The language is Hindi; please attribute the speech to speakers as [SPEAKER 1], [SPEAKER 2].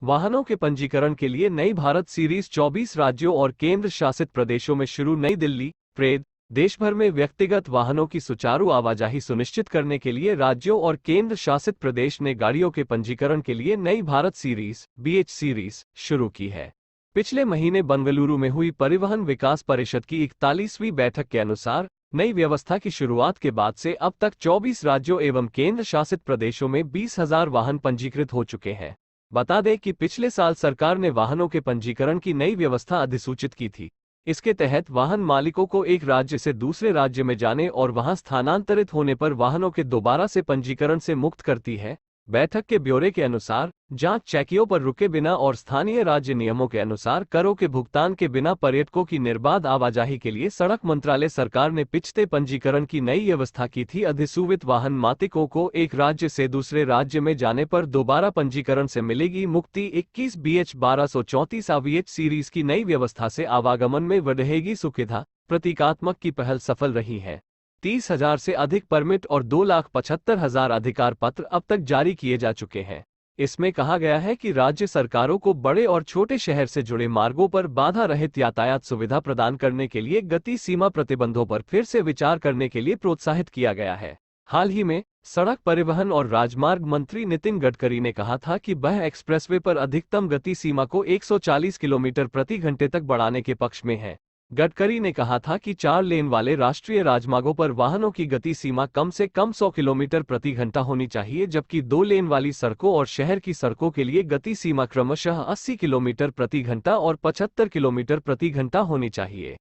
[SPEAKER 1] वाहनों के पंजीकरण के लिए नई भारत सीरीज 24 राज्यों और केंद्र शासित प्रदेशों में शुरू। नई दिल्ली प्रेद देश भर में व्यक्तिगत वाहनों की सुचारू आवाजाही सुनिश्चित करने के लिए राज्यों और केंद्र शासित प्रदेश ने गाड़ियों के पंजीकरण के लिए नई भारत सीरीज BH सीरीज शुरू की है। पिछले महीने बेंगलुरु में हुई परिवहन विकास परिषद की 41वीं बैठक के अनुसार नई व्यवस्था की शुरुआत के बाद से अब तक 24 राज्यों एवं केंद्र शासित प्रदेशों में 20,000 वाहन पंजीकृत हो चुके हैं। बता दें कि पिछले साल सरकार ने वाहनों के पंजीकरण की नई व्यवस्था अधिसूचित की थी। इसके तहत वाहन मालिकों को एक राज्य से दूसरे राज्य में जाने और वहां स्थानांतरित होने पर वाहनों के दोबारा से पंजीकरण से मुक्त करती है। बैठक के ब्यौरे के अनुसार जांच चेकियों पर रुके बिना और स्थानीय राज्य नियमों के अनुसार करों के भुगतान के बिना पर्यटकों की निर्बाध आवाजाही के लिए सड़क मंत्रालय सरकार ने पिछले पंजीकरण की नई व्यवस्था की थी। अधिसूचित वाहन मालिकों को एक राज्य से दूसरे राज्य में जाने पर दोबारा पंजीकरण से मिलेगी मुक्ति। 21 BH 1234 BH सीरीज की नई व्यवस्था से आवागमन में बढ़ेगी सुविधा। प्रतीकात्मक की पहल सफल रही है। 30,000 से अधिक परमिट और 2,75,000 अधिकार पत्र अब तक जारी किए जा चुके हैं। इसमें कहा गया है कि राज्य सरकारों को बड़े और छोटे शहर से जुड़े मार्गों पर बाधा रहित यातायात सुविधा प्रदान करने के लिए गति सीमा प्रतिबंधों पर फिर से विचार करने के लिए प्रोत्साहित किया गया है। हाल ही में सड़क परिवहन और राजमार्ग मंत्री नितिन गडकरी ने कहा था कि वह एक्सप्रेसवे पर अधिकतम गति सीमा को 140 किलोमीटर प्रति घंटे तक बढ़ाने के पक्ष में है। गडकरी ने कहा था कि 4 लेन वाले राष्ट्रीय राजमार्गों पर वाहनों की गति सीमा कम से कम 100 किलोमीटर प्रति घंटा होनी चाहिए, जबकि 2 लेन वाली सड़कों और शहर की सड़कों के लिए गति सीमा क्रमशः 80 किलोमीटर प्रति घंटा और 75 किलोमीटर प्रति घंटा होनी चाहिए।